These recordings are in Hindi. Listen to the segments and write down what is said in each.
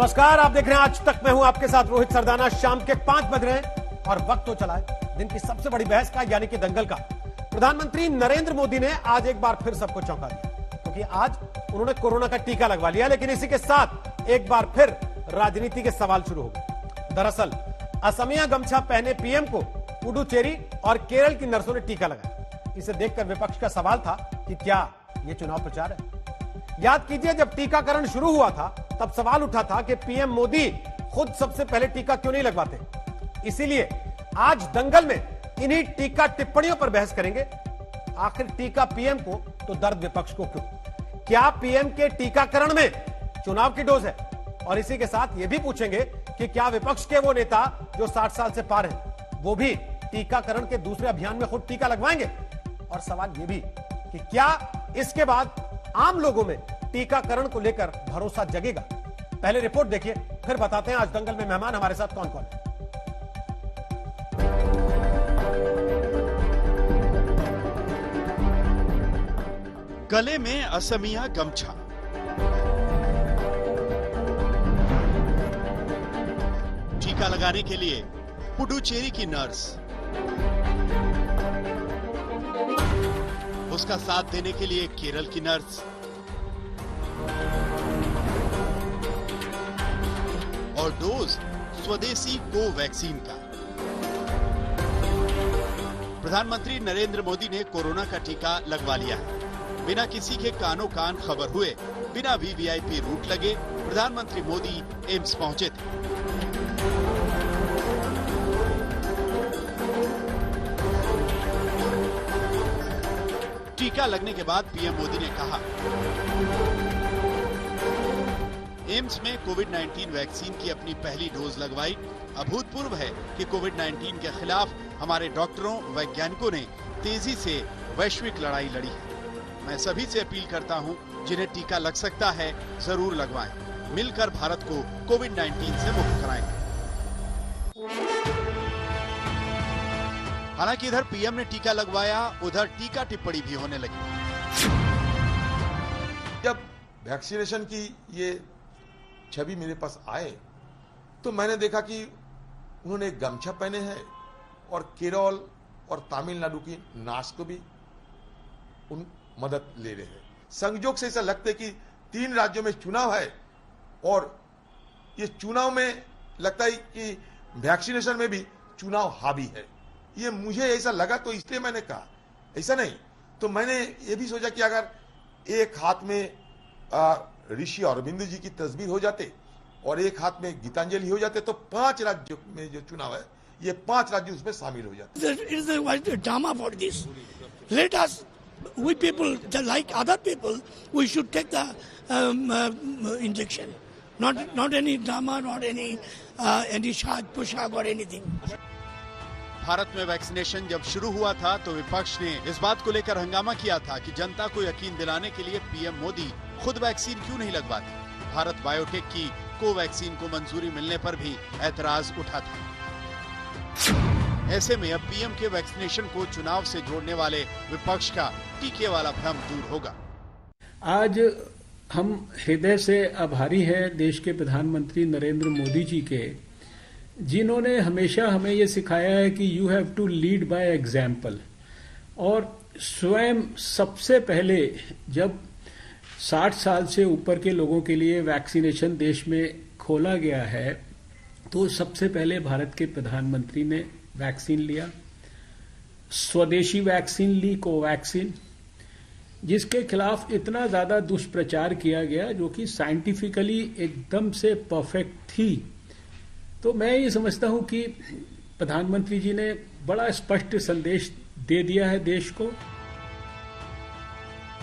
नमस्कार, आप देख रहे हैं आज तक। मैं हूं आपके साथ रोहित सरदाना। शाम के 5 बज रहे हैं और वक्त तो चला है दिन की सबसे बड़ी बहस का, यानी कि दंगल का। प्रधानमंत्री नरेंद्र मोदी ने आज एक बार फिर सबको चौंका दिया, क्योंकि आज उन्होंने कोरोना का टीका लगवा लिया। लेकिन इसी के साथ एक बार फिर राजनीति के सवाल शुरू हो गए। दरअसल असमिया गमछा पहने पीएम को पुडुचेरी और केरल की नर्सों ने टीका लगाया। इसे देखकर विपक्ष का सवाल था कि क्या यह चुनाव प्रचार है। याद कीजिए, जब टीकाकरण शुरू हुआ था तब सवाल उठा था कि पीएम मोदी खुद सबसे पहले टीका क्यों नहीं लगवाते। इसीलिए आज दंगल में इन्हीं टीका टिप्पणियों पर बहस करेंगे। आखिर टीका पीएम को तो दर्द विपक्ष को क्यों? क्या पीएम के टीकाकरण में चुनाव की डोज है? और इसी के साथ यह भी पूछेंगे कि क्या विपक्ष के वो नेता जो 60 साल से पार हैं, वो भी टीकाकरण के दूसरे अभियान में खुद टीका लगवाएंगे? और सवाल यह भी कि क्या इसके बाद आम लोगों में टीकाकरण को लेकर भरोसा जगेगा? पहले रिपोर्ट देखिए, फिर बताते हैं आज दंगल में मेहमान हमारे साथ कौन कौन है। गले में असमिया गमछा, टीका लगाने के लिए पुडुचेरी की नर्स, उसका साथ देने के लिए केरल की नर्स और डोज स्वदेशी कोवैक्सीन का। प्रधानमंत्री नरेंद्र मोदी ने कोरोना का टीका लगवा लिया है। बिना किसी के कानों कान खबर हुए, बिना वीवीआईपी रूट लगे प्रधानमंत्री मोदी एम्स पहुंचे थे। टीका लगने के बाद पीएम मोदी ने कहा, एम्स में कोविड-19 वैक्सीन की अपनी पहली डोज लगवाई। अभूतपूर्व है कि कोविड-19 के खिलाफ हमारे डॉक्टरों, वैज्ञानिकों ने तेजी से वैश्विक लड़ाई लड़ी है। मैं सभी से अपील करता हूं, जिन्हें टीका लग सकता है जरूर लगवाएं। मिलकर भारत को कोविड-19 से मुक्त कराएं। हालांकि इधर पीएम ने टीका लगवाया, उधर टीका टिप्पणी भी होने लगी। जब वैक्सीनेशन की ये छवि मेरे पास आए तो मैंने देखा कि उन्होंने गमछा पहने हैं और केरल और तमिलनाडु की नर्स को भी उन मदद ले रहे हैं। संयोग से ऐसा लगता है कि 3 राज्यों में चुनाव है और ये चुनाव में लगता है कि वैक्सीनेशन में भी चुनाव हावी है। ये मुझे ऐसा लगा तो इसलिए मैंने कहा, ऐसा नहीं तो मैंने ये भी सोचा कि अगर एक हाथ में ऋषि अरविंद जी की तस्वीर हो जाते और एक हाथ में गीतांजलि हो जाते तो 5 राज्यों में जो चुनाव है ये 5 राज्य उसमें शामिल हो जाते। It is a drama for this. Let us, we people, like other people, we should take the injection. Not any drama, not any shot, push-up or anything. Bharat में वैक्सीनेशन जब शुरू हुआ था तो विपक्ष ने इस बात को लेकर हंगामा किया था कि जनता को यकीन दिलाने के लिए पीएम मोदी खुद वैक्सीन क्यों नहीं लगवाते। भारत बायोटेक की कोवैक्सीन को मंजूरी मिलने पर भी ऐतराज उठा था। ऐसे में अब पीएम के वैक्सीनेशन को चुनाव से जोड़ने वाले विपक्ष का टीके वाला भ्रम दूर होगा। आज हम हृदय से आभारी हैं देश के प्रधानमंत्री नरेंद्र मोदी जी के, जिन्होंने हमेशा हमें ये सिखाया है कि you have to lead by example. और स्वयं सबसे पहले जब 60 साल से ऊपर के लोगों के लिए वैक्सीनेशन देश में खोला गया है तो सबसे पहले भारत के प्रधानमंत्री ने वैक्सीन लिया, स्वदेशी वैक्सीन ली, कोवैक्सीन, जिसके खिलाफ इतना ज्यादा दुष्प्रचार किया गया, जो कि साइंटिफिकली एकदम से परफेक्ट थी। तो मैं ये समझता हूं कि प्रधानमंत्री जी ने बड़ा स्पष्ट संदेश दे दिया है देश को।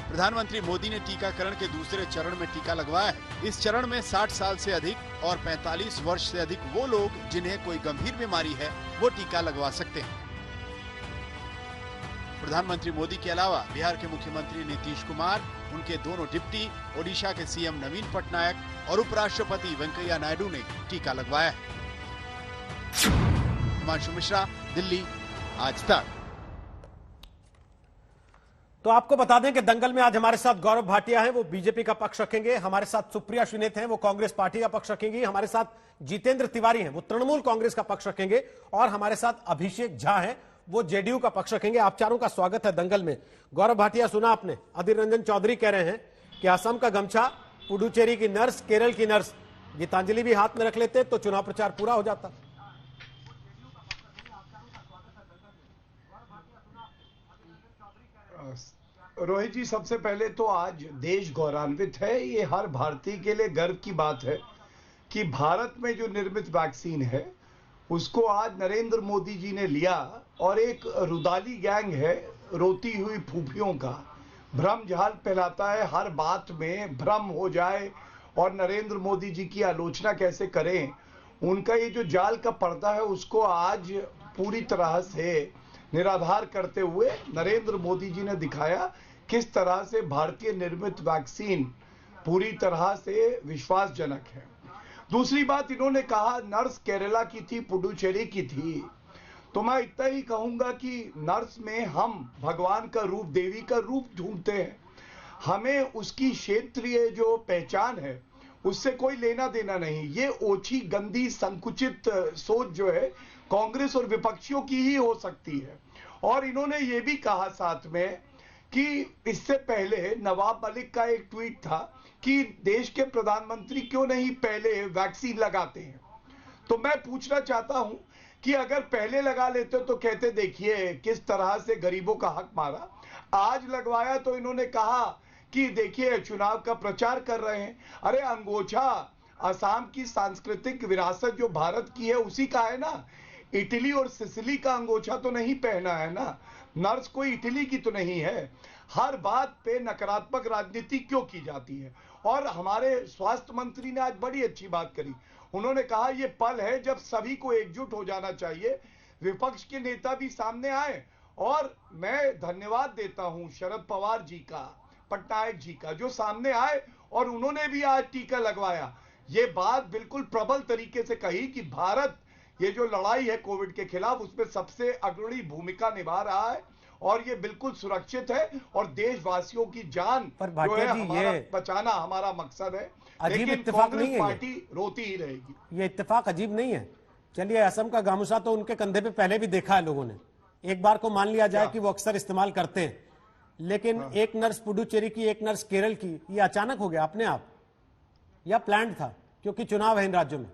प्रधानमंत्री मोदी ने टीकाकरण के दूसरे चरण में टीका लगवाया है। इस चरण में 60 साल से अधिक और 45 वर्ष से अधिक वो लोग जिन्हें कोई गंभीर बीमारी है वो टीका लगवा सकते हैं। प्रधानमंत्री मोदी के अलावा बिहार के मुख्यमंत्री नीतीश कुमार, उनके दोनों डिप्टी, ओडिशा के सीएम नवीन पटनायक और उपराष्ट्रपति वेंकैया नायडू ने टीका लगवाया है। हिमांशु मिश्रा, दिल्ली, आज तक। तो आपको बता दें कि दंगल में आज हमारे साथ गौरव भाटिया हैं, वो बीजेपी का पक्ष रखेंगे। हमारे साथ सुप्रिया सुनीत हैं, वो कांग्रेस पार्टी का पक्ष रखेंगी। हमारे साथ जितेंद्र तिवारी हैं, वो तृणमूल कांग्रेस का पक्ष रखेंगे। और हमारे साथ अभिषेक झा हैं, वो जेडीयू का पक्ष रखेंगे। आप चारों का स्वागत है दंगल में। गौरव भाटिया, सुना आपने, अधीर रंजन चौधरी कह रहे हैं कि असम का गमछा, पुडुचेरी की नर्स, केरल की नर्स, गीतांजलि भी हाथ में रख लेते तो चुनाव प्रचार पूरा हो जाता। रोहित जी, सबसे पहले तो आज देश गौरवान्वित है। ये हर भारतीय के लिए गर्व की बात है कि भारत में जो निर्मित वैक्सीन है उसको आज नरेंद्र मोदी जी ने लिया। और एक रुदाली गैंग है रोती हुई फूफियों का, भ्रम झाल फैलाता है, हर बात में भ्रम हो जाए और नरेंद्र मोदी जी की आलोचना कैसे करें। उनका ये जो जाल का पर्दा है उसको आज पूरी तरह से निराधार करते हुए नरेंद्र मोदी जी ने दिखाया किस तरह से भारतीय निर्मित वैक्सीन पूरी तरह से विश्वासजनक है। दूसरी बात, इन्होंने कहा नर्स केरला की थी, पुडुचेरी की थी। तो मैं इतना ही कहूंगा कि नर्स में हम भगवान का रूप, देवी का रूप ढूंढते हैं। हमें उसकी क्षेत्रीय जो पहचान है उससे कोई लेना देना नहीं। ये ओछी, गंदी, संकुचित सोच जो है कांग्रेस और विपक्षियों की ही हो सकती है। और इन्होंने ये भी कहा साथ में कि इससे पहले नवाब मलिक का एक ट्वीट था कि देश के प्रधानमंत्री क्यों नहीं पहले वैक्सीन लगाते हैं। तो मैं पूछना चाहता हूं कि अगर पहले लगा लेते तो कहते देखिए किस तरह से गरीबों का हक मारा। आज लगवाया तो इन्होंने कहा कि देखिए चुनाव का प्रचार कर रहे हैं। अरे अंगोछा असम की सांस्कृतिक विरासत जो भारत की है उसी का है ना। इटली और सिसिली का अंगोछा तो नहीं पहना है ना। नर्स कोई इटली की तो नहीं है। हर बात पे नकारात्मक राजनीति क्यों की जाती है। और हमारे स्वास्थ्य मंत्री ने आज बड़ी अच्छी बात करी। उन्होंने कहा ये पल है जब सभी को एकजुट हो जाना चाहिए, विपक्ष के नेता भी सामने आए। और मैं धन्यवाद देता हूं शरद पवार जी का, पटनायक जी का, जो सामने आए और उन्होंने भी आज टीका लगवाया। ये बात बिल्कुल प्रबल तरीके से कही कि भारत ये जो लड़ाई है कोविड के खिलाफ उसमें सबसे अग्रणी भूमिका निभा रहा है और ये बिल्कुल सुरक्षित है और देशवासियों की जान पर जो है जी, हमारा ये बचाना हमारा मकसद है। अजीब लेकिन इत्तेफाक नहीं कांग्रेस है पार्टी रोती ही रहेगी। ये इत्तेफाक अजीब नहीं है। चलिए, असम का गामूसा तो उनके कंधे पे पहले भी देखा है लोगों ने। एक बार को मान लिया जाए कि वो अक्सर इस्तेमाल करते हैं, लेकिन एक नर्स पुडुचेरी की, एक नर्स केरल की, ये अचानक हो गया अपने आप या प्लान्ड था क्योंकि चुनाव है इन राज्यों में?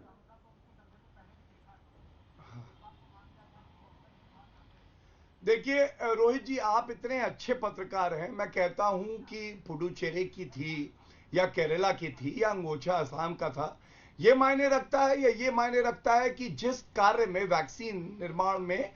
देखिए रोहित जी, आप इतने अच्छे पत्रकार हैं। मैं कहता हूं कि पुडुचेरी की थी या केरला की थी या अंगोछा असम का था, ये मायने रखता है या ये मायने रखता है कि जिस कार्य में वैक्सीन निर्माण में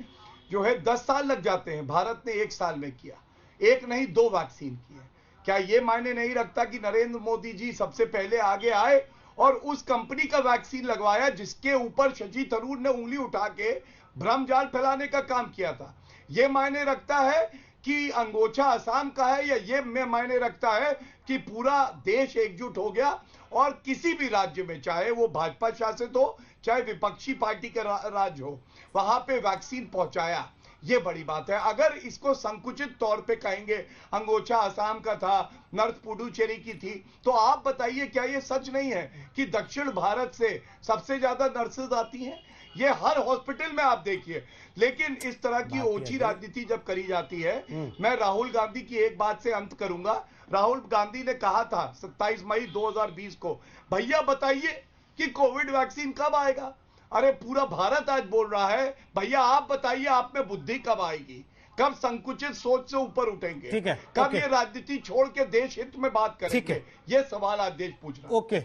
जो है 10 साल लग जाते हैं, भारत ने 1 साल में किया, एक नहीं 2 वैक्सीन किए। क्या ये मायने नहीं रखता कि नरेंद्र मोदी जी सबसे पहले आगे आए और उस कंपनी का वैक्सीन लगवाया जिसके ऊपर शशि थरूर ने उंगली उठा के भ्रमजाल फैलाने का काम किया था? ये मायने रखता है कि अंगोछा असम का है या ये में मायने रखता है कि पूरा देश एकजुट हो गया और किसी भी राज्य में, चाहे वो भाजपा शासित हो चाहे विपक्षी पार्टी का राज्य हो, वहां पे वैक्सीन पहुंचाया? ये बड़ी बात है। अगर इसको संकुचित तौर पे कहेंगे अंगोछा असम का था, नर्स पुडुचेरी की थी, तो आप बताइए क्या ये सच नहीं है कि दक्षिण भारत से सबसे ज्यादा नर्सेज आती हैं? ये हर हॉस्पिटल में आप देखिए। लेकिन इस तरह की ओछी राजनीति जब करी जाती है, मैं राहुल गांधी की एक बात से अंत करूंगा। राहुल गांधी ने कहा था 27 मई 2020 को, भैया बताइए कि कोविड वैक्सीन कब आएगा? अरे पूरा भारत आज बोल रहा है भैया आप बताइए आप में बुद्धि कब आएगी, कब संकुचित सोच से ऊपर उठेंगे, ठीक है, कब ये राजनीति छोड़ के देश हित में बात करेंगे? ये सवाल आज देश पूछ रहा है। ओके,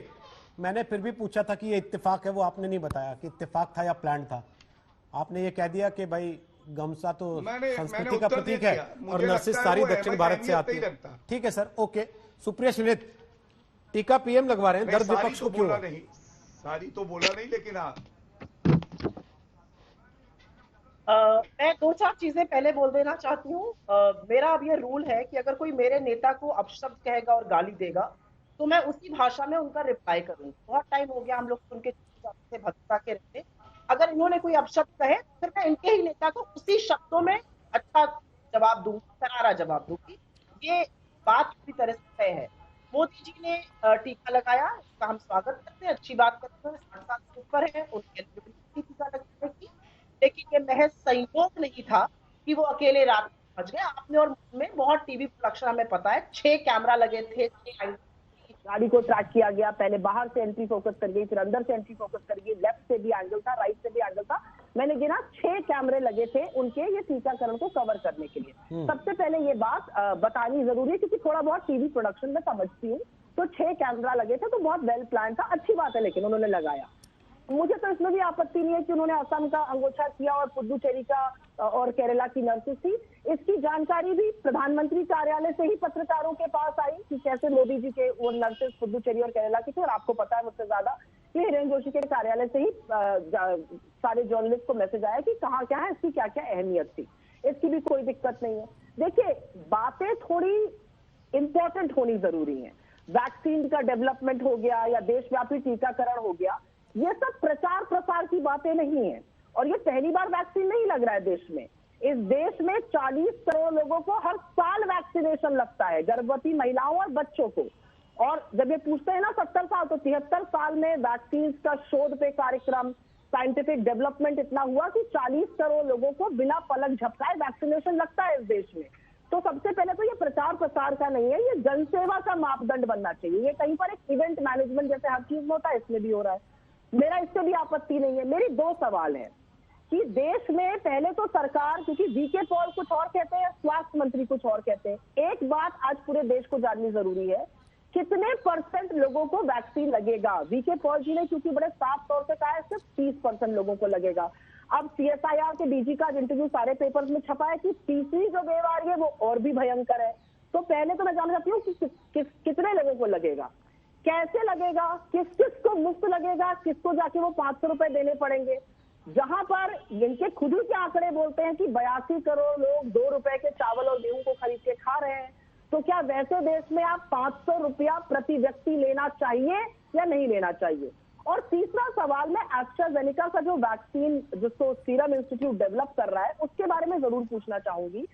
मैंने फिर भी पूछा था कि ये इत्तेफाक है, वो आपने नहीं बताया कि इत्तेफाक था या प्लान था। आपने ये कह दिया कि भाई गमसा तो संस्कृति का प्रतीक है और नर्सेज सारी दक्षिण भारत से आती है। ठीक है सर, ओके। सुप्रिया सुनीत, टीका पीएम लगवा रहे हैं, दर्द विपक्ष को क्यों? नहीं, सारी तो बोला नहीं, लेकिन हाँ मैं 2-4 चीजें पहले बोल देना चाहती हूँ। मेरा अब ये रूल है कि अगर कोई मेरे नेता को अपशब्द कहेगा और गाली देगा तो मैं उसी भाषा में उनका रिप्लाई करूँ। बहुत टाइम हो गया हम लोग उनके से भक्ता के रहते। अगर इन्होंने कोई अपशब्द कहे तो फिर मैं इनके ही नेता को उसी शब्दों में अच्छा जवाब दूंगी, करारा जवाब दूंगी। ये बात पूरी तरह से तय है। मोदी जी ने टीका लगाया, इसका हम स्वागत करते हैं, अच्छी बात करते हैं, 60 साल से ऊपर है, उनकी एलिजिबिलिटी टीका लगाने की, लेकिन ये महज संयोग नहीं था कि वो अकेले रात में पहुंच गए। आपने और में बहुत टीवी प्रोडक्शन हमें पता है, 6 कैमरा लगे थे, 6 गाड़ी को ट्रैक किया गया, पहले बाहर से एंट्री फोकस कर गई, फिर अंदर से एंट्री फोकस कर गई, लेफ्ट से भी एंगल था, राइट से भी एंगल था, मैंने गिना 6 कैमरे लगे थे उनके ये टीकाकरण को कवर करने के लिए। सबसे पहले ये बात बतानी जरूरी है, क्योंकि थोड़ा बहुत टीवी प्रोडक्शन में समझती हूँ, तो 6 कैमरा लगे थे, तो बहुत वेल प्लान था, अच्छी बात है, लेकिन उन्होंने लगाया। मुझे तो इसमें भी आपत्ति नहीं है कि उन्होंने असम का अंगोछा किया और पुदुचेरी का और केरला की नर्सेस थी। इसकी जानकारी भी प्रधानमंत्री कार्यालय से ही पत्रकारों के पास आई कि कैसे मोदी जी के वो नर्सेस पुदुचेरी और केरला की थी, और आपको पता है मुझसे ज्यादा कि हिरेन जोशी के कार्यालय से ही सारे जर्नलिस्ट को मैसेज आया कि कहाँ क्या है, इसकी क्या क्या अहमियत थी। इसकी भी कोई दिक्कत नहीं है। देखिए, बातें थोड़ी इंपॉर्टेंट होनी जरूरी है। वैक्सीन का डेवलपमेंट हो गया या देशव्यापी टीकाकरण हो गया, ये सब प्रचार प्रसार की बातें नहीं है। और ये पहली बार वैक्सीन नहीं लग रहा है देश में। इस देश में 40 करोड़ लोगों को हर साल वैक्सीनेशन लगता है, गर्भवती महिलाओं और बच्चों को। और जब ये पूछते हैं ना 70 साल, तो 73 साल में वैक्सीन का शोध पे कार्यक्रम, साइंटिफिक डेवलपमेंट इतना हुआ कि 40 करोड़ लोगों को बिना पलक झपकाए वैक्सीनेशन लगता है इस देश में। तो सबसे पहले तो ये प्रचार प्रसार का नहीं है, ये जनसेवा का मापदंड बनना चाहिए। ये कहीं पर एक इवेंट मैनेजमेंट जैसे हर चीज में होता है, इसमें भी हो रहा है। मेरा इससे भी आपत्ति नहीं है। मेरी 2 सवाल है कि देश में पहले तो सरकार, क्योंकि वीके पॉल कुछ और कहते हैं, स्वास्थ्य मंत्री कुछ और कहते हैं, एक बात आज पूरे देश को जाननी जरूरी है, कितने % लोगों को वैक्सीन लगेगा। वीके पॉल जी ने क्योंकि बड़े साफ तौर से कहा है सिर्फ 30% लोगों को लगेगा। अब CSIR के DG का इंटरव्यू सारे पेपर्स में छपा है कि तीसरी जो वेव आ रही है वो और भी भयंकर है। तो पहले तो मैं जानना चाहती हूँ कि कितने लोगों को लगेगा, कैसे लगेगा, किस किस को मुफ्त लगेगा, किसको जाके वो 500 रुपए देने पड़ेंगे। जहां पर इनके खुद ही के आंकड़े बोलते हैं कि 82 करोड़ लोग 2 रुपए के चावल और गेहूं को खरीद के खा रहे हैं, तो क्या वैसे देश में आप 500 रुपया प्रति व्यक्ति लेना चाहिए या नहीं लेना चाहिए। और तीसरा सवाल, मैं एस्ट्राजेनेका का जो वैक्सीन जिसको सीरम इंस्टीट्यूट डेवलप कर रहा है उसके बारे में जरूर पूछना चाहूंगी,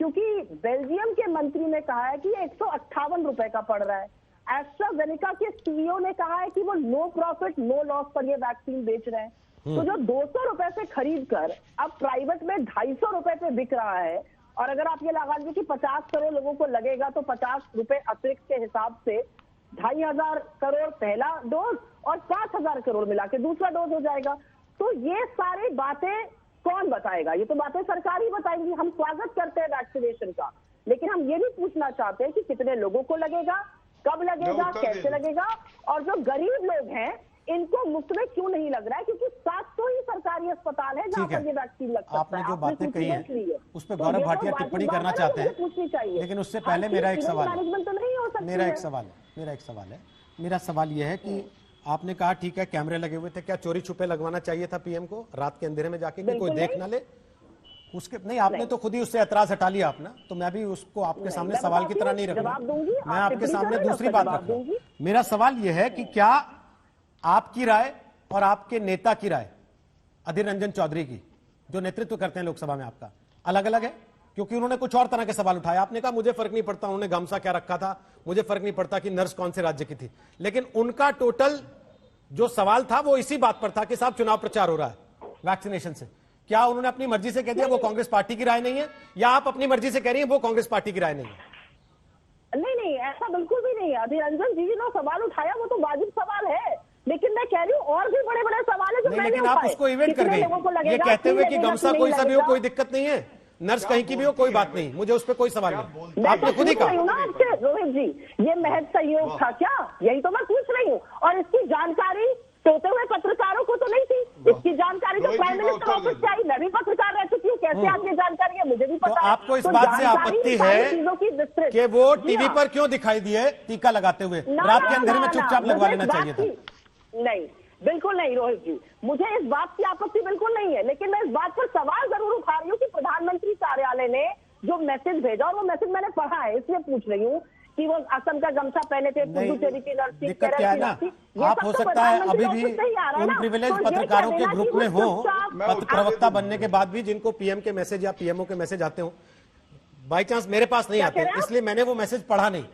क्योंकि बेल्जियम के मंत्री ने कहा है कि 158 रुपए का पड़ रहा है। एस्ट्राजेनेका के CEO ने कहा है कि वो नो प्रॉफिट नो लॉस पर ये वैक्सीन बेच रहे हैं। तो जो 200 रुपए से खरीद कर अब प्राइवेट में 250 रुपए पे बिक रहा है, और अगर आप ये लगा लीजिए कि 50 करोड़ लोगों को लगेगा, तो 50 रुपए अतिरिक्त के हिसाब से 2,500 करोड़ पहला डोज और 5,000 करोड़ मिला के दूसरा डोज हो जाएगा। तो ये सारी बातें कौन बताएगा? ये तो बातें सरकार ही बताएंगी। हम स्वागत करते हैं वैक्सीनेशन का, लेकिन हम ये भी पूछना चाहते हैं कि कितने लोगों को लगेगा, कब लगेगा, कैसे लगेगा, और जो गरीब लोग हैं इनको मुफ्त में क्यों नहीं लग रहा है, क्योंकि 700 ही सरकारी अस्पताल है जहां पर ये वैक्सीन लग सकता है। आपने जो बातें कही है उस पर गौरव भाटिया टिप्पणी करना चाहते हैं, पूछनी चाहिए, लेकिन उससे पहले मेरा एक सवाल है। मैनेजमेंट तो नहीं हो सकती। मेरा सवाल यह है कि आपने कहा ठीक है कैमरे लगे हुए थे, क्या चोरी छुपे लगवाना चाहिए था पीएम को रात के अंधेरे में जाके कि कोई देख ना ले? उसके नहीं, आपने तो खुद ही उससे एतराज हटा लिया अपना, तो मैं भी उसको आपके सामने सवाल की तरह नहीं रखूंगा। मैं आपके सामने दूसरी बात रख रहा हूं। मेरा सवाल यह है कि क्या आपकी राय और आपके नेता की राय, अधीर रंजन चौधरी की, जो नेतृत्व करते हैं लोकसभा में, आपका अलग अलग है? क्योंकि उन्होंने कुछ और तरह के सवाल उठाए। आपने कहा मुझे फर्क नहीं पड़ता उन्होंने गामसा क्या रखा था, मुझे फर्क नहीं पड़ता कि नर्स कौन से राज्य की थी, लेकिन उनका टोटल जो सवाल था वो इसी बात पर था कि साहब चुनाव प्रचार हो रहा है वैक्सीनेशन से। क्या उन्होंने अपनी मर्जी से कह दिया वो कांग्रेस पार्टी की राय नहीं है, या आप अपनी मर्जी से कह रही हैं वो कांग्रेस पार्टी की राय नहीं है? नहीं, ऐसा बिल्कुल भी नहीं है। अधीर रंजन जी ने सवाल उठाया, वो तो वाजिब सवाल है, लेकिन मैं कह रही हूँ और भी बड़े बड़े सवाल है जो मैंने लेकिन आप उसको इवेंट कर गई ये कहते हुए कि गमसा कोई सा भी हो कोई दिक्कत नहीं है, नर्स कहीं की भी हो कोई बात नहीं, मुझे उस पर कोई सवाल नहीं। आपने खुद ही कहा। रोहित जी, ये महज सहयोग था क्या? यही तो मैं पूछ रही हूँ। और इसकी जानकारी सोते हुए पत्रकारों को तो नहीं थी, इसकी जानकारी तो प्राइम मिनिस्टर ऑफिस से आई। मैं भी पत्रकार रह चुकी हूँ, कैसे आपकी जानकारी है मुझे भी पता है। आपको इस बात से आपत्ति है कि वो टीवी पर क्यों दिखाई दिए टीका लगाते हुए? रात के अंधेरे में चुपचाप लगवा लेना चाहिए था। नहीं, बिल्कुल नहीं रोहित जी, मुझे इस बात की आपत्ति बिल्कुल नहीं है, लेकिन मैं इस बात पर सवाल जरूर उठा रही हूँ कि प्रधानमंत्री कार्यालय ने जो मैसेज भेजा, और वो मैसेज मैंने पढ़ा है, इसलिए पूछ रही हूँ कि वो असम का गमछा पहने थे, पुदुचेरी की नर्सिंग, दिक्कत क्या है ना, आप हो सकता है अभी भी उन प्रिविलेज पत्रकारों के ग्रुप में हो, प्रवक्ता बनने के बाद भी, जिनको पीएम के मैसेज या पीएमओ के मैसेज आते हो, बाई चांस मेरे पास नहीं आते, इसलिए मैंने वो मैसेज पढ़ा नहीं,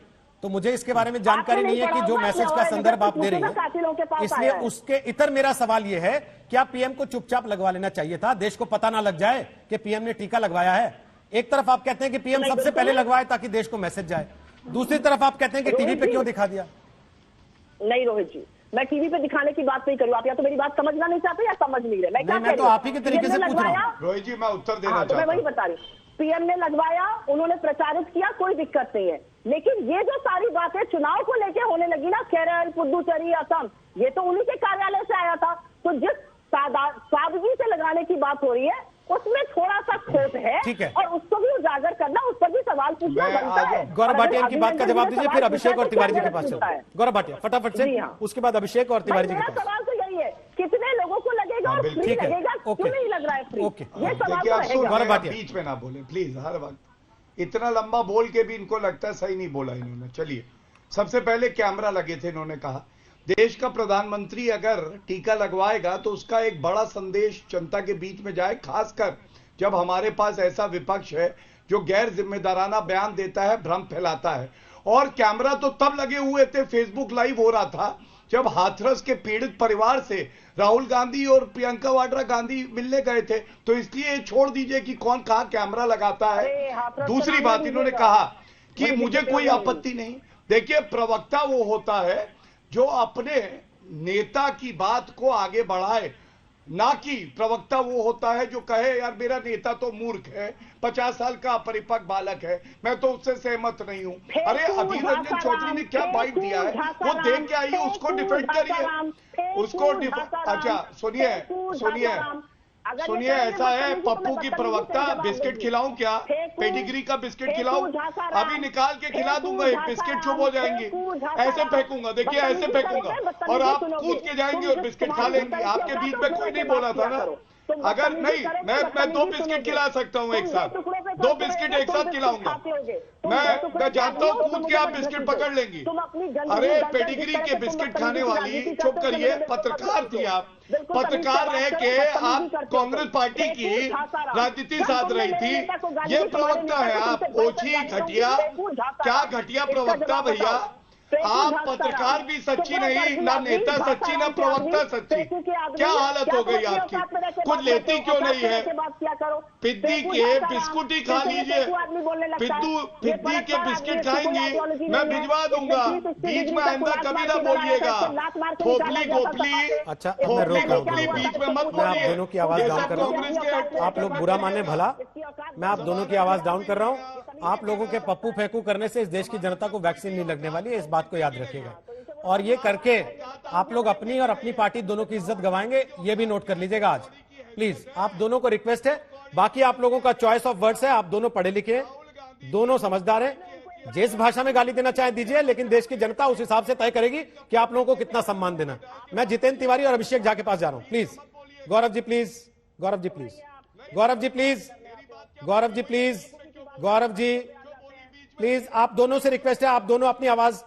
तो मुझे इसके बारे में जानकारी नहीं है कि जो मैसेज का संदर्भ आप दे रही हैं। इसलिए उसके इतर मेरा सवाल यह है, क्या पीएम को चुपचाप लगवा लेना चाहिए था, देश को पता ना लग जाए कि पीएम ने टीका लगवाया है। एक तरफ आप कहते हैं कि पीएम सबसे पहले लगवाए ताकि देश को मैसेज जाए, दूसरी तरफ आप कहते हैं कि टीवी पे क्यों दिखा दिया। नहीं रोहित जी, मैं टीवी पे दिखाने की बात नहीं करूँ, आप या तो मेरी बात समझना नहीं चाहते या समझ नहीं रहे। मैं तो आप ही के तरीके से पूछ रहा हूँ। रोहित जी मैं उत्तर देना चाहता हूँ। मैं वही बता रही हूँ, पीएम ने लगवाया, उन्होंने प्रचारित किया, कोई दिक्कत नहीं है, लेकिन ये जो सारी बातें चुनाव को लेके होने लगी ना, केरल, पुदुचेरी, असम, ये तो उन्हीं के कार्यालय से आया था। तो जिस सादगी से लगाने की बात हो रही है उसमें थोड़ा सा खोट है, और उसको भी उजागर करना, उस पर भी सवाल पूछना बनता है। गौरव भाटिया की बात का जवाब दीजिए, फिर अभिषेक और तिवारी जी के पास चलते हैं। गौरव भाटिया फटाफट से, उसके बाद अभिषेक और तिवारी जी के पास। सवाल तो यही है, कितने लोगों को लगेगा और फ्री लगेगा, क्यों नहीं लग रहा है फ्री, ये सवाल तो गौरव भाटिया बीच में ना बोले प्लीज, हर वक्त इतना लंबा बोल के भी इनको लगता है सही नहीं बोला इन्होंने। चलिए, सबसे पहले कैमरा लगे थे, इन्होंने कहा देश का प्रधानमंत्री अगर टीका लगवाएगा तो उसका एक बड़ा संदेश जनता के बीच में जाए, खासकर जब हमारे पास ऐसा विपक्ष है जो गैर जिम्मेदाराना बयान देता है, भ्रम फैलाता है। और कैमरा तो तब लगे हुए थे, फेसबुक लाइव हो रहा था, जब हाथरस के पीड़ित परिवार से राहुल गांधी और प्रियंका वाड्रा गांधी मिलने गए थे, तो इसलिए छोड़ दीजिए कि कौन कहां कैमरा लगाता है। दूसरी बात, इन्होंने कहा कि मुझे कोई आपत्ति नहीं। देखिए, प्रवक्ता वो होता है जो अपने नेता की बात को आगे बढ़ाए, ना कि प्रवक्ता वो होता है जो कहे यार मेरा नेता तो मूर्ख है, 50 साल का अपरिपक्व बालक है, मैं तो उससे सहमत नहीं हूं। अरे अधीर रंजन चौधरी ने क्या बाइट दिया है वो देख के आइए, उसको डिफेंड करिए, उसको अच्छा सुनिए, ऐसा है पप्पू की प्रवक्ता, बिस्किट खिलाऊं क्या, पेडिग्री का बिस्किट खिलाऊं, अभी निकाल के खिला दूंगा, एक बिस्किट चुप हो जाएंगे, ऐसे फेंकूंगा, देखिए ऐसे फेंकूंगा और आप कूद के जाएंगे और बिस्किट खा लेंगे। आपके बीच में कोई नहीं बोला था ना, अगर नहीं मैं 2 बिस्किट खिला सकता हूं एक साथ, 2 बिस्किट एक साथ खिलाऊंगा, मैं जानता हूं कूद के आप बिस्किट पकड़ लेंगी। अरे पेडिग्री के बिस्किट खाने वाली, चुप करिए, पत्रकार थी आप, पत्रकार रह के आप कांग्रेस पार्टी की राजनीति साध रही थी, ये प्रवक्ता है आप, ओछी घटिया, क्या घटिया प्रवक्ता भैया आप, पत्रकार भी सच्ची नहीं, ना नेता सच्ची, ना प्रवक्ता सच्ची, क्या हालत हो गई आपकी, कुछ लेती क्यों नहीं है, पिद्दी के बिस्कुट ही खा लीजिए, पिद्दी के बिस्किट खाएंगी, मैं भिजवा दूंगा, बीच में आइंदा कभी ना बोलिएगा, खोपली गोपली, अच्छा मैं रोक रहा हूं, बीच में मत मैं आप दोनों की आवाज डाउन कर रहा हूँ, आप लोग बुरा माने भला, मैं आप दोनों की आवाज डाउन कर रहा हूँ। आप लोगों के पप्पू फेंकू करने से इस देश की जनता को वैक्सीन नहीं लगने वाली है, इस बात को याद रखिएगा, और ये करके आप लोग अपनी और अपनी पार्टी दोनों की इज्जत गंवाएंगे, ये भी नोट कर लीजिएगा आज। प्लीज आप दोनों को रिक्वेस्ट है, बाकी आप लोगों का चॉइस ऑफ वर्ड्स है, आप दोनों पढ़े लिखे हैं, दोनों समझदार हैं, जिस भाषा में गाली देना चाहे दीजिए, लेकिन देश की जनता उस हिसाब से तय करेगी कि आप लोगों को कितना सम्मान देना। मैं जितेंद्र तिवारी और अभिषेक झा के पास जा रहा हूं, please Gaurav ji please, Gaurav ji please, Gaurav ji please, Gaurav ji please, Gaurav ji please, आप दोनों से रिक्वेस्ट है, आप दोनों अपनी आवाज,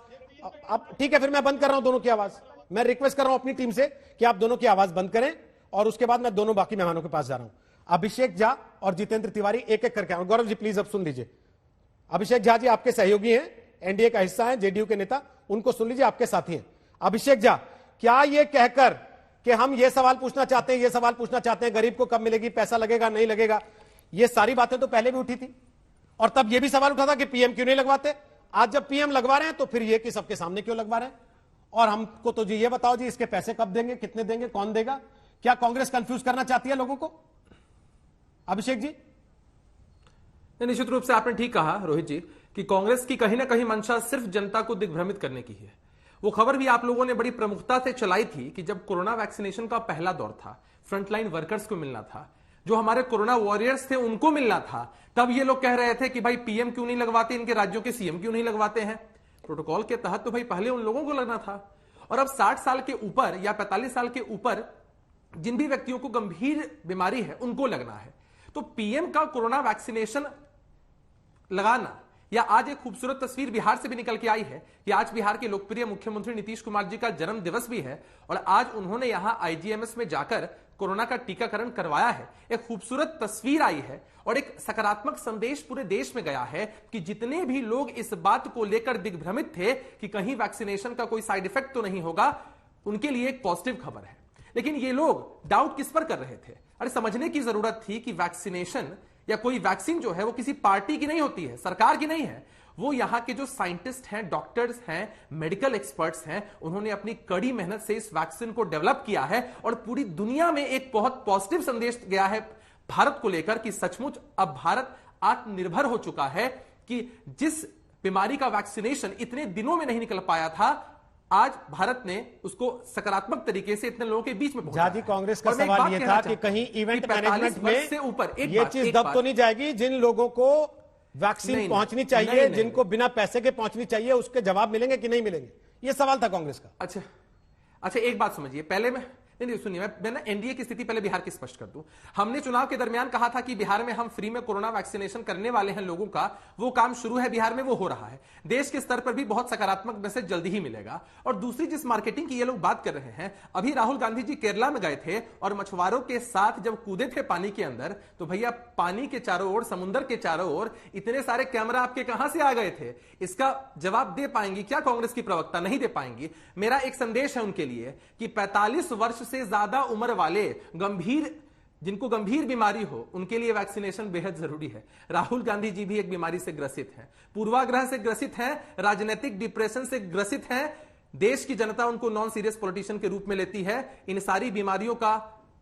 आप ठीक है, फिर मैं बंद कर रहा हूं दोनों की आवाज, मैं रिक्वेस्ट कर रहा हूं अपनी टीम से कि आप दोनों की आवाज बंद करें, और उसके बाद मैं दोनों बाकी मेहमानों के पास जा रहा हूं। अभिषेक झा और जितेंद्र तिवारी एक एक करके आए। गौरव जी प्लीज अब सुन लीजिए, अभिषेक झा जी आपके सहयोगी हैं, एनडीए का हिस्सा है, जेडीयू के नेता, उनको सुन लीजिए, आपके साथी हैं। अभिषेक झा, क्या ये कहकर कि हम ये सवाल पूछना चाहते हैं, ये सवाल पूछना चाहते हैं, गरीब को कब मिलेगी, पैसा लगेगा नहीं लगेगा, ये सारी बातें तो पहले भी उठी थी, और तब यह भी सवाल उठा था कि पीएम क्यों नहीं लगवाते। आज जब पीएम लगवा रहे हैं तो फिर ये कि सबके सामने क्यों लगवा रहे हैं, और हमको तो जी ये बताओ जी, इसके पैसे कब देंगे, कितने देंगे, कौन देगा, क्या कांग्रेस कंफ्यूज करना चाहती है लोगों को। अभिषेक जी, निश्चित रूप से आपने ठीक कहा रोहित जी कि कांग्रेस की कहीं ना कहीं मंशा सिर्फ जनता को दिग्भ्रमित करने की है। वो खबर भी आप लोगों ने बड़ी प्रमुखता से चलाई थी कि जब कोरोना वैक्सीनेशन का पहला दौर था, फ्रंटलाइन वर्कर्स को मिलना था, जो हमारे कोरोना वॉरियर्स थे उनको मिलना था, तब ये लोग कह रहे थे कि भाई पीएम क्यों नहीं लगवाते, इनके राज्यों के सीएम क्यों नहीं लगवाते हैं, प्रोटोकॉल के तहत तो भाई पहले उन लोगों को लगना था। और अब 60 साल के ऊपर या 45 साल के ऊपर जिन भी व्यक्तियों को गंभीर बीमारी है उनको लगना है, तो पीएम का कोरोना वैक्सीनेशन लगाना, या आज एक खूबसूरत तस्वीर बिहार से भी निकल के आई है कि आज बिहार के लोकप्रिय मुख्यमंत्री नीतीश कुमार जी का जन्म दिवस भी है, और आज उन्होंने यहां आईजीएमएस में जाकर कोरोना का टीकाकरण करवाया है, एक खूबसूरत तस्वीर आई है और एक सकारात्मक संदेश पूरे देश में गया है कि जितने भी लोग इस बात को लेकर दिग्भ्रमित थे कि कहीं वैक्सीनेशन का कोई साइड इफेक्ट तो नहीं होगा, उनके लिए एक पॉजिटिव खबर है। लेकिन ये लोग डाउट किस पर कर रहे थे? अरे समझने की जरूरत थी कि वैक्सीनेशन या कोई वैक्सीन जो है वो किसी पार्टी की नहीं होती है, सरकार की नहीं है। वो यहां के जो साइंटिस्ट हैं, डॉक्टर्स हैं, मेडिकल एक्सपर्ट्स हैं, उन्होंने अपनी कड़ी मेहनत से इस वैक्सीन को डेवलप किया है और पूरी दुनिया में एक बहुत पॉजिटिव संदेश गया है भारत को लेकर कि सचमुच अब भारत आत्मनिर्भर हो चुका है, कि जिस बीमारी का वैक्सीनेशन इतने दिनों में नहीं निकल पाया था, आज भारत ने उसको सकारात्मक तरीके से इतने लोगों के बीच में पहुंचाया है। कांग्रेस का सवाल यह था कि कहीं इवेंट मैनेजमेंट में से ऊपर ये चीज दब तो नहीं जाएगी, जिन लोगों को वैक्सीन पहुंचनी चाहिए, जिनको बिना पैसे के पहुंचनी चाहिए, उसके जवाब मिलेंगे कि नहीं मिलेंगे? ये सवाल था कांग्रेस का। अच्छा एक बात समझिए, पहले नहीं सुनिए, मैं ना एनडीए की स्थिति पहले बिहार की स्पष्ट कर दूं। हमने चुनाव के दरमियान कहा था कि बिहार में हम फ्री में कोरोना वैक्सीनेशन करने वाले हैं लोगों का, वो काम शुरू है बिहार में, वो हो रहा है। देश के स्तर पर भी बहुत सकारात्मक मैसेज जल्दी ही मिलेगा। और दूसरी जिस मार्केटिंग की ये लोग बात कर रहे हैं, अभी राहुल गांधी जी केरला में गए थे और मछुआरों के साथ जब कूदे थे पानी के अंदर, तो भैया पानी के चारों ओर, समुद्र के चारों ओर इतने सारे कैमरा आपके कहां से आ गए थे? इसका जवाब दे पाएंगी क्या कांग्रेस की प्रवक्ता? नहीं दे पाएंगी। मेरा एक संदेश है उनके लिए कि 45 वर्ष से ज्यादा उम्र वाले जिनको गंभीर बीमारी हो, उनके लिए वैक्सीनेशन बेहद जरूरी है। राहुल गांधी जी भी एक बीमारी से ग्रसित हैं, पूर्वाग्रह से ग्रसित हैं, राजनीतिक डिप्रेशन से ग्रसित हैं। देश की जनता उनको नॉन सीरियस पॉलिटिशियन के रूप में लेती है। इन सारी बीमारियों का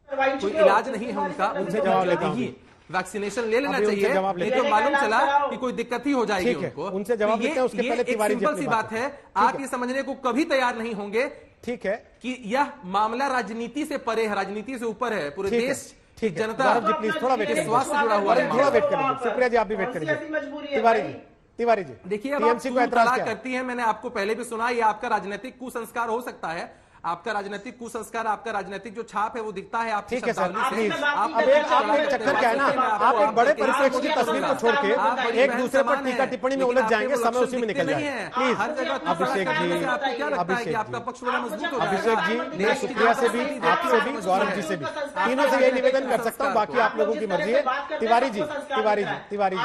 कोई इलाज नहीं है उनका, उनसे जवाब लेते ही वैक्सीनेशन ले लेना चाहिए। नहीं तो मालूम चला कि कोई दिक्कत ही हो जाएगी उनको। उनसे जवाब लेते हैं, उसके पहले तिवारी जी सिंपल सी बात है, आप ये समझने को कभी तैयार नहीं होंगे, ठीक है, कि यह मामला राजनीति से परे है, राजनीति से ऊपर है। पूरे देश की जनता प्लीज थोड़ा वेट करिए, स्वास्थ्य जुड़ा हुआ है, थोड़ा वेट करिए। सुप्रिया जी आप भी वेट करिए। तिवारी जी देखिए, टीएमसी को एतराज करती है, मैंने आपको पहले भी सुना, ये आपका राजनीतिक कुसंस्कार हो सकता है। आपका राजनीतिक कुसंस्कार, आपका राजनीतिक जो छाप है वो दिखता है आपकी। ठीक है सर, प्लीज। अब एक चक्कर क्या है ना, आप एक बड़े परिप्रेक्ष्य की तस्वीर को छोड़ के एक दूसरे पर टीका टिप्पणी में उलझ जाएंगे, समय उसी में निकल जाएगा। प्लीज अभिषेक जी, अभिषेक जी, मैं सुप्रिया से भी, आपसे भी, गौरव जी से भी, तीनों से यही निवेदन कर सकता हूँ, बाकी आप लोगों की मर्जी है। तिवारी जी, तिवारी जी, तिवारी जी,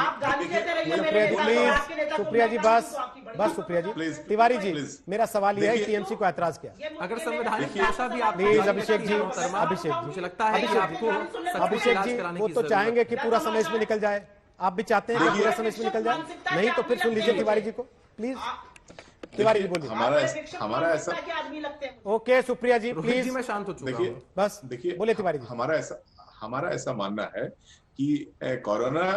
सुप्रिया जी प्लीज, सुप्रिया जी बस, सुप्रिया जी। तिवारी जी, मेरा सवाल यह है, टीएमसी को ऐतराज किया, अगर संवैधानिक भाषा भी आप प्लीज अभिषेक जी, अभिषेक जी, मुझे लगता है कि आपको अभिषेक जी, वो तो चाहेंगे कि पूरा समय इसमें निकल जाए, आप भी चाहते हैं कि पूरा समय इसमें निकल जाए, नहीं तो फिर सुन लीजिए तिवारी जी को, प्लीज। तिवारी जी बोलिए। हमारा ऐसा, ओके सुप्रिया जी प्लीज। मैं शांत हो चुका हूं, बस देखिए, बोले तिवारी जी। हमारा ऐसा मानना है कि कोरोना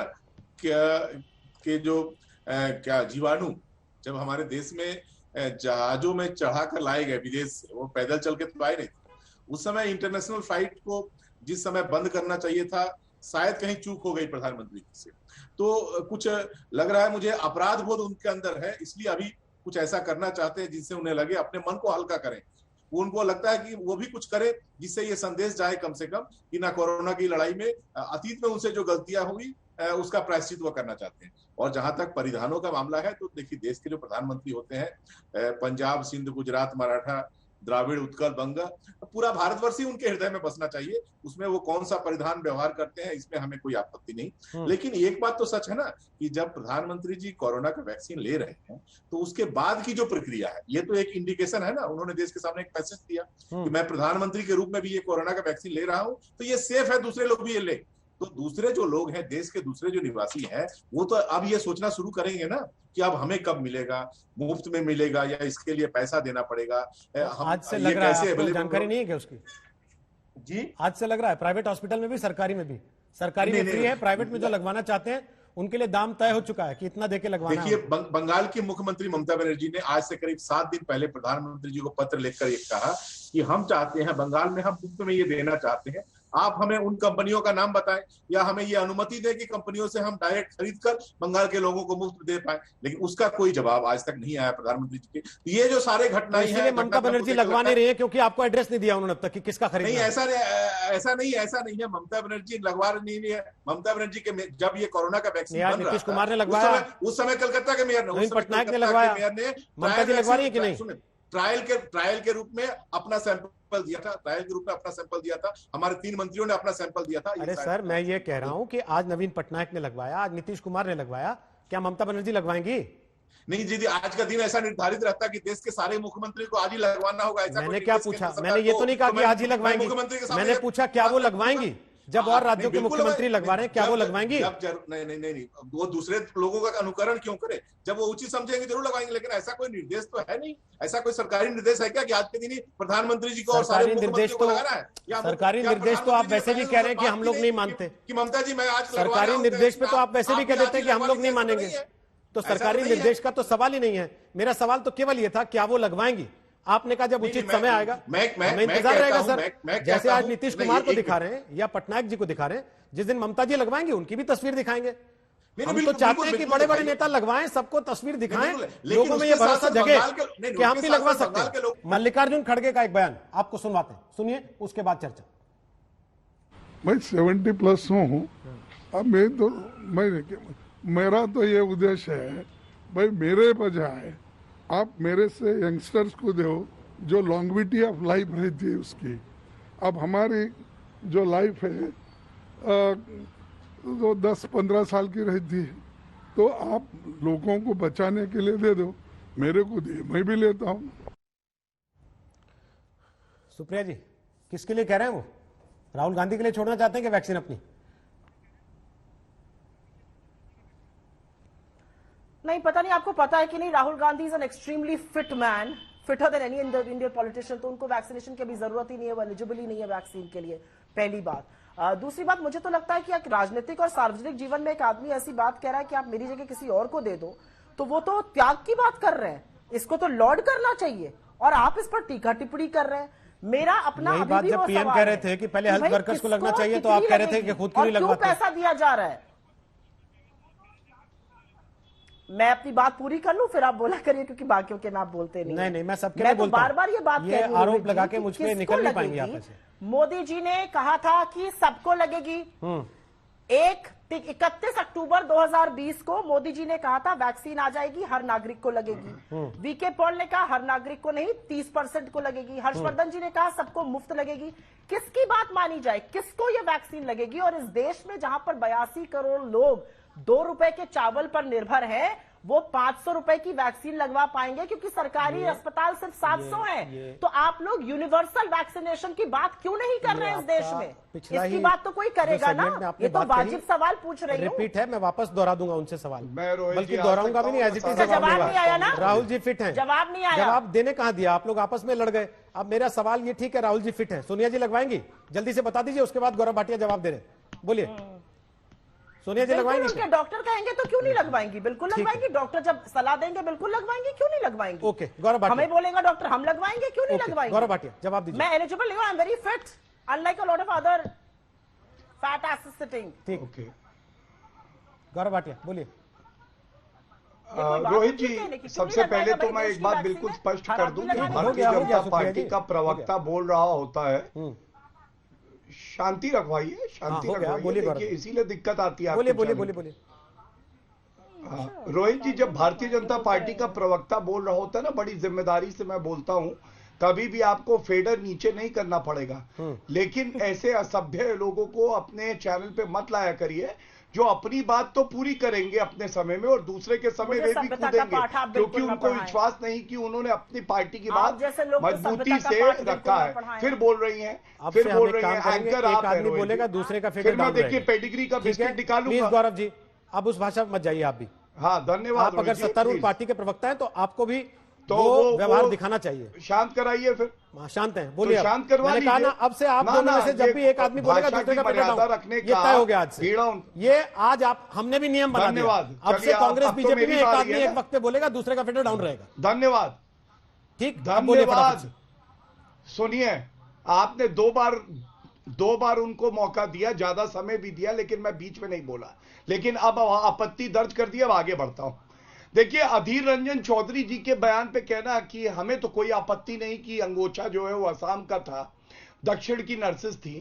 के जो क्या जीवाणु जब हमारे देश में जहाजों में चढ़ाकर लाए गए विदेश से, वो पैदल चल के तो आए नहीं। उस समय इंटरनेशनल फ्लाइट को जिस समय बंद करना चाहिए था, शायद कहीं चूक हो गई प्रधानमंत्री से। तो कुछ लग रहा है मुझे अपराध बोध उनके अंदर है, इसलिए अभी कुछ ऐसा करना चाहते हैं जिससे उन्हें लगे, अपने मन को हल्का करें। उनको लगता है कि वो भी कुछ करे जिससे ये संदेश जाए कम से कम कि ना कोरोना की लड़ाई में अतीत में उनसे जो गलतियां हुई उसका प्रायश्चित वो करना चाहते हैं। और जहां तक परिधानों का मामला है, तो देखिए देश के जो प्रधानमंत्री होते हैं, पंजाब, सिंध, गुजरात, मराठा, द्राविड़, उत्कल, बंग, पूरा भारतवर्ष ही उनके हृदय में बसना चाहिए। उसमें वो कौन सा परिधान व्यवहार करते हैं, इसमें हमें कोई आपत्ति नहीं। लेकिन एक बात तो सच है ना कि जब प्रधानमंत्री जी कोरोना का वैक्सीन ले रहे हैं, तो उसके बाद की जो प्रक्रिया है, ये तो एक इंडिकेशन है ना, उन्होंने देश के सामने एक मैसेज दिया कि मैं प्रधानमंत्री के रूप में भी ये कोरोना का वैक्सीन ले रहा हूं, तो ये सेफ है, दूसरे लोग भी ये ले। तो दूसरे जो लोग हैं, देश के दूसरे जो निवासी हैं, वो तो अब ये सोचना शुरू करेंगे ना कि अब हमें कब मिलेगा, मुफ्त में मिलेगा या इसके लिए पैसा देना पड़ेगा। आज से लग रहा है, आपको जानकारी नहीं है क्या उसकी? जी, आज से लग रहा है प्राइवेट हॉस्पिटल में भी, सरकारी में भी। सरकारी में फ्री है, प्राइवेट में जो लगवाना चाहते हैं उनके लिए दाम तय हो चुका है कि इतना देके लगवाना। देखिए, बंगाल की मुख्यमंत्री ममता बनर्जी ने आज से करीब 7 दिन पहले प्रधानमंत्री जी को पत्र लिखकर ये कहा कि हम चाहते हैं, बंगाल में हम मुफ्त में ये देना चाहते हैं, आप हमें उन कंपनियों का नाम बताएं या हमें ये अनुमति दें कि कंपनियों से हम डायरेक्ट खरीद कर बंगाल के लोगों को मुफ्त दे पाए। लेकिन उसका कोई जवाब आज तक नहीं आया प्रधानमंत्री जी के। ये जो सारे घटनाएं हैं, ममता बनर्जी लगवा नहीं रही है क्योंकि आपको एड्रेस नहीं दिया उन्होंने अब तक कि किसका खरीदना नहीं, है। ऐसा नहीं है। ममता बनर्जी लगवा नहीं रही है। ममता बनर्जी के जब ये कोरोना का वैक्सीन बन नीतीश कुमार ने लगवाया, उस समय कलकत्ता के मेयर ने, पटनायक ने लगवाया, ममता जी लगवा रही है कि नहीं? ट्रायल के रूप में अपना सैंपल दिया था, ट्रायल के रूप में अपना सैंपल दिया था, हमारे 3 मंत्रियों ने अपना सैंपल दिया था। अरे सर, मैं ये कह रहा हूं कि आज नवीन पटनायक ने लगवाया, आज नीतीश कुमार ने लगवाया, क्या ममता बनर्जी लगवाएंगी? नहीं जी, आज का दिन ऐसा निर्धारित रहता है कि देश के सारे मुख्यमंत्री को आज ही लगवाना होगा, ऐसा मैंने क्या पूछा? मैंने ये तो नहीं कहा कि आज ही लगवाएंगी, मैंने पूछा क्या वो लगवाएंगी? जब और राज्यों के मुख्यमंत्री लगवा रहे हैं, क्या वो लगवाएंगी? नहीं, वो दूसरे लोगों का अनुकरण क्यों करे? जब वो उचित समझेंगे जरूर लगवाएंगे, लेकिन ऐसा कोई निर्देश तो है नहीं, ऐसा कोई सरकारी निर्देश है क्या कि आज के दिन ही प्रधानमंत्री जी को और सारे मुख्यमंत्रियों को लगाना है? सरकारी निर्देश तो आप वैसे भी कह रहे हैं कि हम लोग नहीं मानते कि ममता जी मैं आज सरकारी निर्देश पे तो आप वैसे भी कह देते हैं कि हम लोग नहीं मानेंगे, तो सरकारी निर्देश का तो सवाल ही नहीं है। मेरा सवाल तो केवल ये था, क्या वो लगवाएंगी? आपने कहा जब उचित समय आएगा, हमें इंतजार रहेगा सर। जैसे आज नीतीश कुमार को दिखा रहे हैं या पटनायक जी को दिखा रहे हैं, जिस दिन ममता जी लगवाएंगे उनकी भी तस्वीर दिखाएंगे। हम तो चाहते हैं कि बड़े बड़े नेता लगवाएं, सबको तस्वीर दिखाएं, लोगों में ये भरोसा जगे कि हम भी लगवा सकते हैं। मल्लिकार्जुन खड़गे का एक बयान आपको सुनवाते हैं, सुनिए, उसके बाद चर्चा। मैं 70+ हूँ, अब मेरा तो ये उद्देश्य है भाई, मेरे बजाय आप मेरे से यंगस्टर्स को दो जो लॉन्गविटी ऑफ लाइफ रहती है उसकी। अब हमारी जो लाइफ है तो 10-15 साल की रहती है, तो आप लोगों को बचाने के लिए दे दो, मेरे को दे, मैं भी लेता हूँ। सुप्रिया जी, किसके लिए कह रहे हैं वो? राहुल गांधी के लिए छोड़ना चाहते हैं कि वैक्सीन अपनी? नहीं, पता नहीं आपको पता है कि नहीं, Rahul Gandhi is an extremely fit man, fitter than any Indian politician, तो उनको वैक्सीनेशन की भी जरूरत ही नहीं है, वो एलिजिबल ही नहीं है वैक्सीन के लिए, पहली बात। दूसरी बात, मुझे तो लगता है कि राजनीतिक और सार्वजनिक जीवन में एक आदमी ऐसी बात कह रहा है कि आप मेरी जगह किसी और को दे दो, तो वो तो त्याग की बात कर रहे हैं, इसको तो लॉर्ड करना चाहिए, और आप इस पर टीका टिप्पणी कर रहे हैं। मेरा अपना यही बात जब पीएम कह रहे थे कि पहले हेल्थ वर्कर्स को लगना चाहिए, तो आप कह रहे थे कि खुद क्यों नहीं लगवाते? पैसा दिया जा रहा है। मैं अपनी बात पूरी कर लूं, फिर आप बोला करिए, क्योंकि बाकियों के आप बोलते नहीं। नहीं, मैं सबके लिए बोलता हूं। बार बार ये बात ये आरोप लगा के मुझ पे निकल नहीं पाएंगे आप ऐसे। मोदी जी ने कहा था कि सबको लगेगी। 31 अक्टूबर 2020 को मोदी जी ने कहा था वैक्सीन आ जाएगी, हर नागरिक को लगेगी। वीके पॉल ने कहा हर नागरिक को नहीं, 30% को लगेगी। हर्षवर्धन जी ने कहा सबको मुफ्त लगेगी। किसकी बात मानी जाए, किसको ये वैक्सीन लगेगी? और इस देश में जहां पर 82 करोड़ लोग 2 रुपए के चावल पर निर्भर है, वो 500 रुपए की वैक्सीन लगवा पाएंगे, क्योंकि सरकारी अस्पताल सिर्फ 700 है। तो आप लोग यूनिवर्सल वैक्सीनेशन की बात क्यों नहीं कर रहे हैं इस देश में? इसकी बात तो कोई करेगा ना, ये तो वाजिब सवाल पूछ रही हूं। रिपीट है, मैं वापस दोहरा दूंगा उनसे सवाल, बल्कि दोहराऊंगा भी नहीं, एज इट इज जवाब नहीं आया ना। राहुल जी फिट हैं, जवाब नहीं आया। जवाब देने कहां दिया? आप लोग आपस में लड़ गए। अब मेरा सवाल ये, ठीक है राहुल जी फिट हैं, सोनिया जी लगवाएंगी? जल्दी से बता दीजिए, उसके बाद गौरव भाटिया जवाब दे रहे। बोलिए, सोनिया जी लगवाएंगी? उनके डॉक्टर कहेंगे तो क्यों नहीं लगवाएंगी? बिल्कुल लगवाएंगी। डॉक्टर जब सलाह देंगे बिल्कुल लगवाएंगे, क्यों नहीं लगवाएंगी? ओके, गौरव भाटिया। हमें बोलेगा डॉक्टर, हम लगवाएंगे, क्यों नहीं लगवाएंगे? गौरव भाटिया जवाब दीजिए। मैं एलिजिबल नहीं हूं, I am very fit, unlike a lot of other fat asses sitting. ठीक, ओके, गौरव भाटिया बोलिए। रोहित जी, सबसे पहले तो मैं एक बात बिल्कुल स्पष्ट कर दूं कि भारतीय जनता पार्टी का प्रवक्ता बोल रहा होता है शांति रखवाइए, शांति रखवाइए, देखिए इसीलिए दिक्कत आती है। बोलिए। रोहित जी, जब भारतीय जनता पार्टी का प्रवक्ता बोल रहा होता है ना, बड़ी जिम्मेदारी से मैं बोलता हूं, कभी भी आपको फेडर नीचे नहीं करना पड़ेगा, लेकिन ऐसे असभ्य लोगों को अपने चैनल पे मत लाया करिए, जो अपनी बात तो पूरी करेंगे अपने समय में और दूसरे के समय वे भी कूदेंगे, क्योंकि उनको विश्वास नहीं कि उन्होंने अपनी पार्टी की बात मजबूती से रखा है। फिर बोल रही हैं, फिर बोल रही हैं एंकर आप आदमी बोलेगा, दूसरे का फिर मैं देखिए पेडिग्री का बिस्किट निकालूंगा। गौरव जी, अब उस भाषा में मत जाइए आप भी। हाँ, धन्यवाद। आप अगर सत्तारूढ़ पार्टी के प्रवक्ता हैं तो आपको भी तो वो व्यवहार दिखाना चाहिए। शांत कराइए, फिर शांत हैं, बोलिए। तो शांत करवा लीजिए। कहा ना, अब से आप दोनों में से जब भी एक आदमी बोलेगा दूसरे का मर्यादा रखने ये तय हो गया आज से। ये आज आप, हमने भी नियम बना दिया। अब से कांग्रेस बीजेपी में एक आदमी एक वक्त पे बोलेगा, दूसरे का फेडर डाउन रहेगा। धन्यवाद। ठीक, धन्यवाद। सुनिए, आपने दो बार उनको मौका दिया, ज्यादा समय भी दिया, लेकिन मैं बीच में नहीं बोला, लेकिन अब आपत्ति दर्ज कर दिया, अब आगे बढ़ता हूं। देखिए, अधीर रंजन चौधरी जी के बयान पे कहना कि हमें तो कोई आपत्ति नहीं कि अंगोछा जो है वो असम का था, दक्षिण की नर्सेस थी,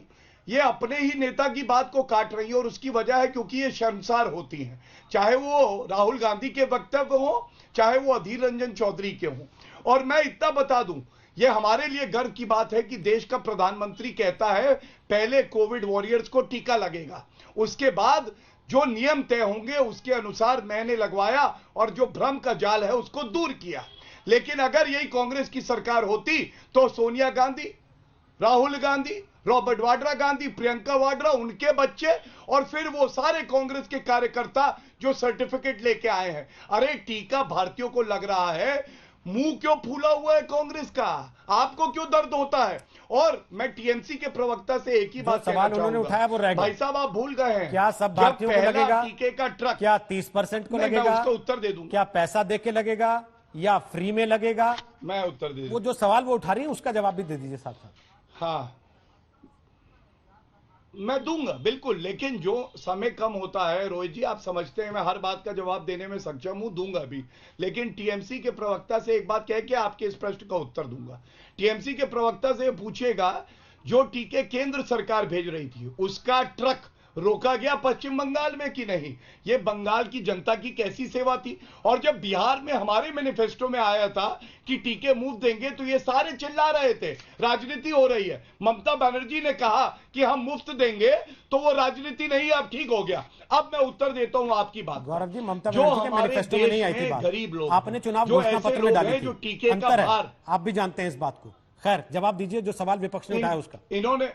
ये अपने ही नेता की बात को काट रही है, और उसकी वजह है क्योंकि ये शर्मसार होती हैं, चाहे वो राहुल गांधी के वक्तव्य हो, चाहे वो अधीर रंजन चौधरी के हों। और मैं इतना बता दूं, ये हमारे लिए गर्व की बात है कि देश का प्रधानमंत्री कहता है पहले कोविड वॉरियर्स को टीका लगेगा, उसके बाद जो नियम तय होंगे उसके अनुसार मैंने लगवाया और जो भ्रम का जाल है उसको दूर किया। लेकिन अगर यही कांग्रेस की सरकार होती तो सोनिया गांधी, राहुल गांधी, रॉबर्ट वाड्रा गांधी, प्रियंका वाड्रा, उनके बच्चे और फिर वो सारे कांग्रेस के कार्यकर्ता जो सर्टिफिकेट लेके आए हैं। अरे टीका भारतीयों को लग रहा है, मुंह क्यों फूला हुआ है कांग्रेस का, आपको क्यों दर्द होता है? और मैं टीएमसी के प्रवक्ता से एक ही बात सवाल उन्होंने उठाया वो रह गया। भाई साहब आप भूल गए हैं, क्या सब भारतीयों को लगेगा? टीके का ट्रक क्या 30% को लगेगा? मैं उसका उत्तर दे दूंगा। क्या पैसा दे के लगेगा या फ्री में लगेगा? मैं उत्तर दे दूंगा। वो जो सवाल वो उठा रही है उसका जवाब भी दे दीजिए साथ साथ। हाँ मैं दूंगा बिल्कुल, लेकिन जो समय कम होता है रोहित जी, आप समझते हैं मैं हर बात का जवाब देने में सक्षम हूं, दूंगा भी। लेकिन टीएमसी के प्रवक्ता से एक बात कह के आपके इस प्रश्न का उत्तर दूंगा। टीएमसी के प्रवक्ता से पूछेगा जो टीके केंद्र सरकार भेज रही थी उसका ट्रक रोका गया पश्चिम बंगाल में कि नहीं? ये बंगाल की जनता की कैसी सेवा थी? और जब बिहार में हमारे मैनिफेस्टो में आया था कि टीके मुफ्त देंगे तो ये सारे चिल्ला रहे थे राजनीति हो रही है। ममता बनर्जी ने कहा कि हम मुफ्त देंगे तो वो राजनीति नहीं, अब ठीक हो गया। अब मैं उत्तर देता हूं आपकी बात। गौरव जी, ममता बनर्जी के मैनिफेस्टो में नहीं आई थी बात, गरीब लोग, आपने चुनाव घोषणा पत्र में डाली थी, जो टीके का अंतर है, भार, आप भी जानते हैं इस बात को। खैर जवाब दीजिए जो सवाल विपक्ष ने उठाया उसका। इन्होंने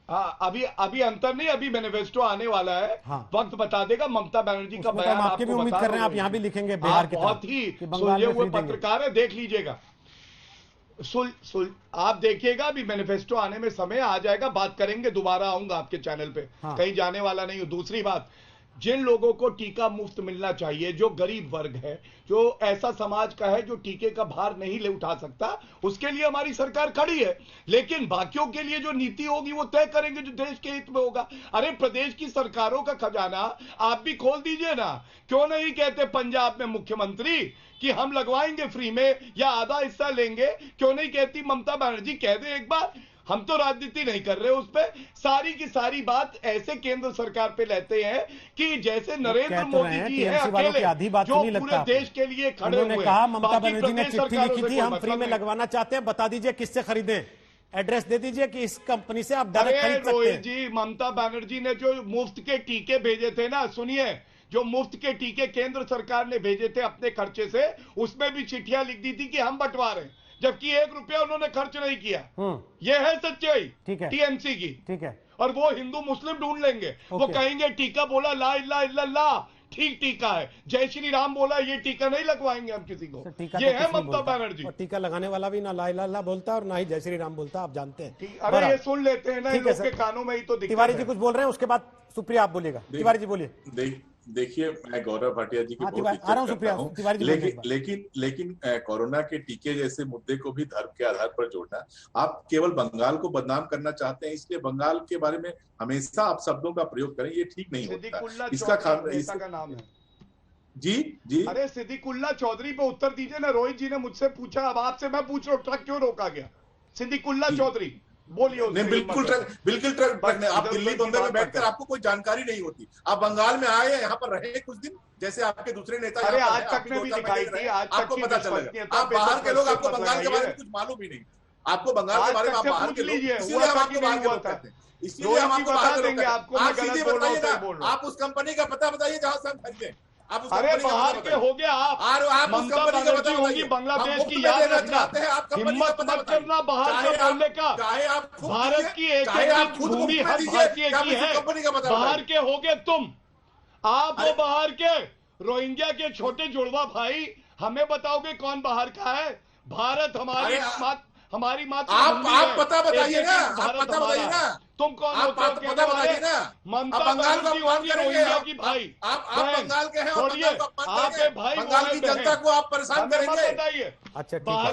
अभी अंतर नहीं, अभी मैनिफेस्टो आने वाला है। वक्त बता देगा। ममता बनर्जी का बयान हम आपके भी उम्मीद कर रहे हैं आप यहाँ भी लिखेंगे बिहार की बहुत ही सुलझे हुए पत्रकार है, देख लीजिएगा। आप देखिएगा, अभी मैनिफेस्टो आने में समय आ जाएगा, बात करेंगे, दोबारा आऊंगा आपके चैनल पे, कहीं जाने वाला नहीं हूं। दूसरी बात, जिन लोगों को टीका मुफ्त मिलना चाहिए, जो गरीब वर्ग है, जो ऐसा समाज का है जो टीके का भार नहीं ले उठा सकता, उसके लिए हमारी सरकार खड़ी है। लेकिन बाकियों के लिए जो नीति होगी वो तय करेंगे जो देश के हित में होगा। अरे प्रदेश की सरकारों का खजाना आप भी खोल दीजिए ना। क्यों नहीं कहते पंजाब में मुख्यमंत्री कि हम लगवाएंगे फ्री में या आधा हिस्सा लेंगे? क्यों नहीं कहती ममता बनर्जी? कह दे एक बार। हम तो राजनीति नहीं कर रहे उस पे, सारी की सारी बात ऐसे केंद्र सरकार पे लेते हैं कि जैसे नरेंद्र मोदी जी है अकेले जो पूरे देश के लिए खड़े हुए। उन्होंने कहा ममता बनर्जी ने चिट्ठी लिखी थी हम फ्री में लगवाना चाहते हैं, बता दीजिए किससे खरीदें, एड्रेस दे दीजिए कि इस कंपनी से आप डायरेक्ट खरीद सकते हैं। जी, ममता बनर्जी ने जो मुफ्त के टीके भेजे थे ना, सुनिए, जो मुफ्त के टीके केंद्र सरकार ने भेजे थे अपने खर्चे से, उसमें भी चिट्ठियां लिख दी थी कि हम बंटवा रहे हैं, जबकि 1 रुपया उन्होंने खर्च नहीं किया। यह है सच्चाई टीएमसी की। ठीक है। और वो हिंदू मुस्लिम ढूंढ लेंगे, वो कहेंगे टीका बोला ला इल्ला इल्लल्लाह, ठीक टीका है, जय श्री राम बोला, ये टीका नहीं लगवाएंगे हम किसी को। ये है ममता बनर्जी। टीका लगाने वाला भी ना ला इल्ला इल्लल्लाह बोलता और ना ही जय श्री राम बोलता, आप जानते हैं। अरे ये सुन लेते हैं ना, इन लोग के कानों में ही तो दिक्कत है। तिवारी जी कुछ बोल रहे हैं, उसके बाद सुप्रिया आप बोलिएगा। तिवारी जी बोलिए। देखिए, मैं गौरव भाटिया जी की बहुत इज्जत करता हूं, लेकिन कोरोना के टीके जैसे मुद्दे को भी धर्म के आधार पर जोड़ना, आप केवल बंगाल को बदनाम करना चाहते हैं, इसलिए बंगाल के बारे में हमेशा आप शब्दों का प्रयोग करें, ये ठीक नहीं होता। इसका नाम है जी। अरे सिद्दीकुल्ला चौधरी पे उत्तर दीजिए ना। रोहित जी ने मुझसे पूछा, अब आपसे मैं पूछ रहा हूँ, ट्रक क्यों रोका गया? सिद्दीकुल्ला चौधरी बोलिए। बिल्कुल ट्रक आप दिल्ली बम्बई में बैठकर आपको कोई जानकारी नहीं होती। आप बंगाल में आए, यहाँ पर रहे कुछ दिन, जैसे आपके दूसरे नेता। अरे आज तक ने भी दिखाई थी, आज आपको पता चलेगा। आप बाहर के लोग, आपको बंगाल के बारे में कुछ मालूम ही नहीं, आपको बंगाल के बारे में, आप बाहर के लोग, इसलिए हम आपको बाहर के लोग कहते हैं, इसलिए हम आपको बाहर के लोग कहते हैं। आप सीधे बताइए ना, आप उस कंपनी का पता बताइए जहां से हम खरीदे। अरे बाहर के हो गया, आप ममता बनर्जी होगी बांग्लादेश की, याद रखना, हिम्मत मत करना बाहर से बोलने का। भारत की एक भूमि हर भारतीय की है, बाहर के होगे तुम, आप वो बाहर के रोहिंग्या के छोटे जुड़वा भाई, हमें बताओगे कौन बाहर का है? भारत हमारी मात्र आप पता बताइए ना, आप पता बताइए ना, तुम कौन होते हो? पता बताइए ना। ममता बनर्जी होगी रोहिंग्या की भाई, आप बंगाल के हैं, छोड़िए, आपके भाई बंगाल की जनता को आप परेशान करेंगे। बताइए। अच्छा बंगाल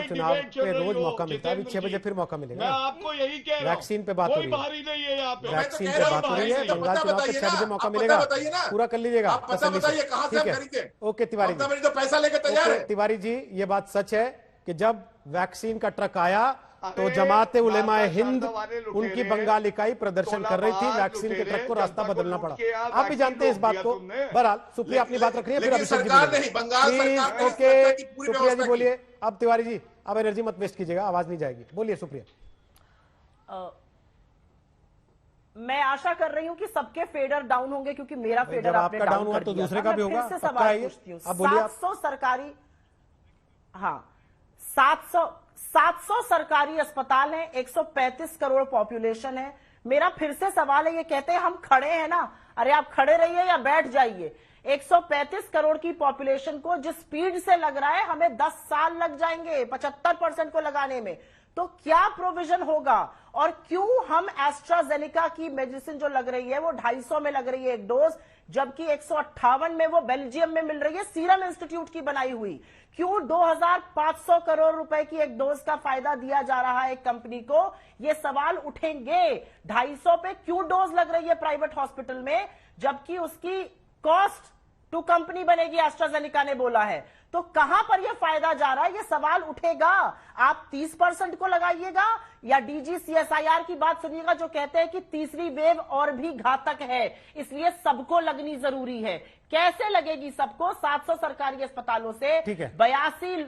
चुनाव पे रोज मौका मिलता है, अभी 6 बजे फिर मौका मिलेगा। मैं आपको यही कह रहा हूं, वैक्सीन पे बात हो रही है, बाहरी नहीं है यहाँ पे, वैक्सीन पे बात हो रही है। बंगाल चुनाव पे 6 बजे मौका मिलेगा, पूरा कर लीजिएगा। ठीक है, ओके तिवारी जी, पैसा लेकर तैयार है। तिवारी जी, ये बात सच है कि जब वैक्सीन का ट्रक आया तो जमात उलेमा अरे, हिंद वाले लुटेरे उनकी हैं। बंगाल इकाई प्रदर्शन कर रही थी, तोलाबाज वैक्सीन के लुटेरे, ट्रक को रास्ता जनता को बदलना लूट पड़ा। के आप आप भी जानते हैं इस वैक्सीन बात रोक को। दिया तुमने। बहरहाल सुप्रिया अपनी बात रख रही है, फिर लेकिन अभिषेक जी सरकार बोलेंगे। नहीं, बंगाल सरकार ने इस ओके, व्यवस्था की पूरी सुप्रिया जी व्यवस्था बोलिए। अब तिवारी जी, अब एनर्जी मत वेस्ट कीजिएगा, आवाज नहीं जाएगी, बोलिए सुप्रिया। मैं आशा कर रही हूं कि सबके फेडर डाउन होंगे, क्योंकि मेरा फेडर जब आपने आपका डाउन डाउन हुआ कर तो दिया दूसरे था। का भी मैं फिर होगा, से पक्का सवाल है ये? पूछती हूं। आप बोलिए आप। 700 सरकारी, हाँ 700 सरकारी अस्पताल हैं, 135 करोड़ पॉपुलेशन है। मेरा फिर से सवाल है, ये कहते हैं हम खड़े हैं ना, अरे आप खड़े रहिए या बैठ जाइए। 135 करोड़ की पॉपुलेशन को जिस स्पीड से लग रहा है, हमें 10 साल लग जाएंगे 75% को लगाने में। तो क्या प्रोविजन होगा, और क्यों हम एस्ट्राजेनेका की मेडिसिन जो लग रही है वो 250 में लग रही है एक डोज, जबकि 158 में वो बेल्जियम में मिल रही है सीरम इंस्टीट्यूट की बनाई हुई। क्यों 2500 करोड़ रुपए की एक डोज का फायदा दिया जा रहा है एक कंपनी को, ये सवाल उठेंगे। 250 पे क्यों डोज लग रही है प्राइवेट हॉस्पिटल में, जबकि उसकी कॉस्ट टू कंपनी बनेगी, एस्ट्राजेनेका ने बोला है। तो कहां पर यह फायदा जा रहा है, यह सवाल उठेगा। आप 30% को लगाइएगा या DGCSIR की बात सुनिएगा, जो कहते हैं कि तीसरी वेव और भी घातक है, इसलिए सबको लगनी जरूरी है। कैसे लगेगी सबको? 700 सरकारी अस्पतालों से 82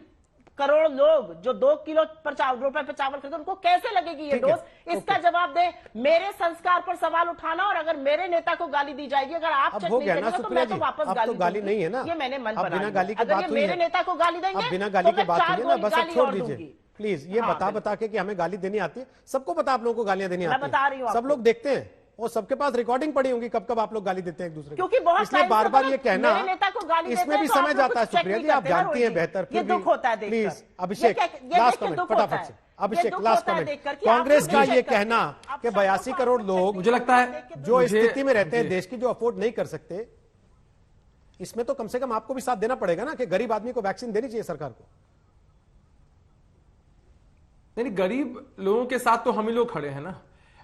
करोड़ लोग जो 2 किलो रुपए पर चावल खरीदते, उनको कैसे लगेगी ये डोज? इसका जवाब दे। मेरे संस्कार पर सवाल उठाना, और अगर मेरे नेता को गाली दी जाएगी, अगर आप चेक नहीं करेंगे तो मैं तो वापस गाली नहीं है ना, ये मैंने मन बिना बना गाली की अगर बात ये हुई मेरे है। नेता को गाली देंगे, अब बिना गाली तो की मैं बात 4 हुई है ना, बस अब गाली छोड़ और दीजिए दूंगी। प्लीज। ये बता के कि हमें गाली देनी आती है, सबको पता आप लोगों को गालियां देनी आती है, बता रही हूं सब आपको। लोग देखते हैं, और सबके पास रिकॉर्डिंग पड़ी होंगी कब कब आप लोग गाली देते हैं एक दूसरे को। क्योंकि बहुत इसलिए टाइम से बार बार बोलो, ये कहना, मेरे नेता को गाली देते इसमें हैं भी तो समय आप लोग जाता है कुछ चेक सुप्रिया नहीं जी, आप करते ना, जानती हैं रोहित बेहतर। जी। ये दुख होता है देखकर। प्लीज अभिषेक, ये लास्ट देखिए, कमेंट दुख होता फटाफट है। से। ये अभिषेक दुख लास्ट होता है कमेंट। देखकर कि आप कांग्रेस लोग का नहीं ये चेक करते। कहना कि 82 करोड़ लोग मुझे लगता है जो स्थिति में रहते हैं देश की, जो अफोर्ड नहीं कर सकते, इसमें तो कम से कम आपको भी साथ देना पड़ेगा ना, कि गरीब आदमी को वैक्सीन देनी चाहिए सरकार को। नहीं, गरीब लोगों के साथ तो हम ही लोग खड़े हैं ना,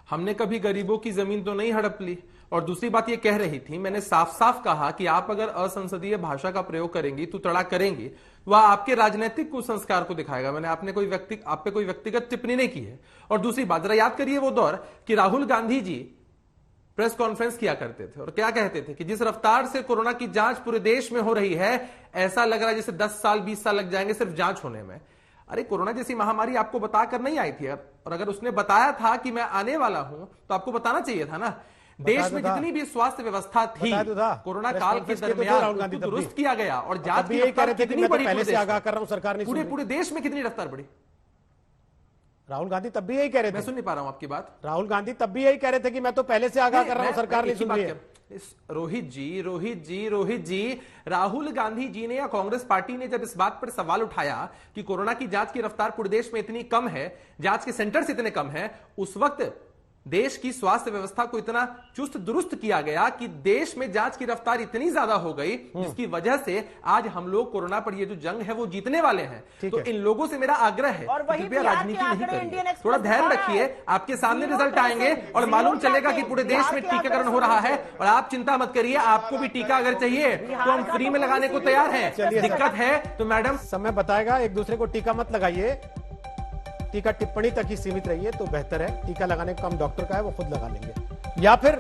हमने कभी गरीबों की जमीन तो नहीं हड़प ली। और दूसरी बात ये कह रही थी, मैंने साफ साफ कहा कि आप अगर असंसदीय भाषा का प्रयोग करेंगी, तू तड़ा करेंगी, वह आपके राजनीतिक कुसंस्कार को दिखाएगा। मैंने आप पे कोई व्यक्तिगत टिप्पणी नहीं की है। और दूसरी बात, जरा याद करिए वो दौर कि राहुल गांधी जी प्रेस कॉन्फ्रेंस किया करते थे और क्या कहते थे कि जिस रफ्तार से कोरोना की जांच पूरे देश में हो रही है, ऐसा लग रहा है जैसे 10 साल 20 साल लग जाएंगे सिर्फ जांच होने में। अरे कोरोना जैसी महामारी आपको बताकर नहीं आई थी, और अगर उसने बताया था कि मैं आने वाला हूं तो आपको बताना चाहिए था ना। देश में जितनी भी स्वास्थ्य व्यवस्था थी कोरोना काल के दरमियान उसको दुरुस्त किया गया, और जांच की रफ्तार कितनी बढ़ी पहले से आगाह कर रहा हूं, सरकार ने पूरे देश में कितनी रफ्तार बढ़ी। राहुल गांधी तब भी यही कह रहे थे। मैं सुन नहीं पा रहा हूं आपकी बात। राहुल गांधी तब भी यही कह रहे थे कि मैं तो पहले से आगाह कर रहा हूं, सरकार नहीं सुन रही है। रोहित जी, राहुल गांधी जी ने या कांग्रेस पार्टी ने जब इस बात पर सवाल उठाया कि कोरोना की जांच की रफ्तार पूरे देश में इतनी कम है, जांच के सेंटर्स इतने कम हैं, उस वक्त देश की स्वास्थ्य व्यवस्था को इतना चुस्त दुरुस्त किया गया कि देश में जांच की रफ्तार इतनी ज्यादा हो गई, जिसकी वजह से आज हम लोग कोरोना पर ये जो जंग है वो जीतने वाले हैं। तो इन लोगों से मेरा आग्रह है कि कृपया राजनीति नहीं करिए, थोड़ा ध्यान रखिए। आपके सामने रिजल्ट आएंगे और मालूम चलेगा कि पूरे देश में टीकाकरण हो रहा है। और आप चिंता मत करिए, आपको भी टीका अगर चाहिए तो हम फ्री में लगाने को तैयार हैं। दिक्कत है तो मैडम समय बताएगा, एक दूसरे को टीका मत लगाइए, टीका टिप्पणी तक ही सीमित रहिए तो बेहतर है। टीका लगाने का काम डॉक्टर का है, वो खुद लगा लेंगे, या फिर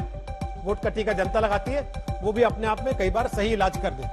वोट का टीका जनता लगाती है, वो भी अपने आप में कई बार सही इलाज कर देती है।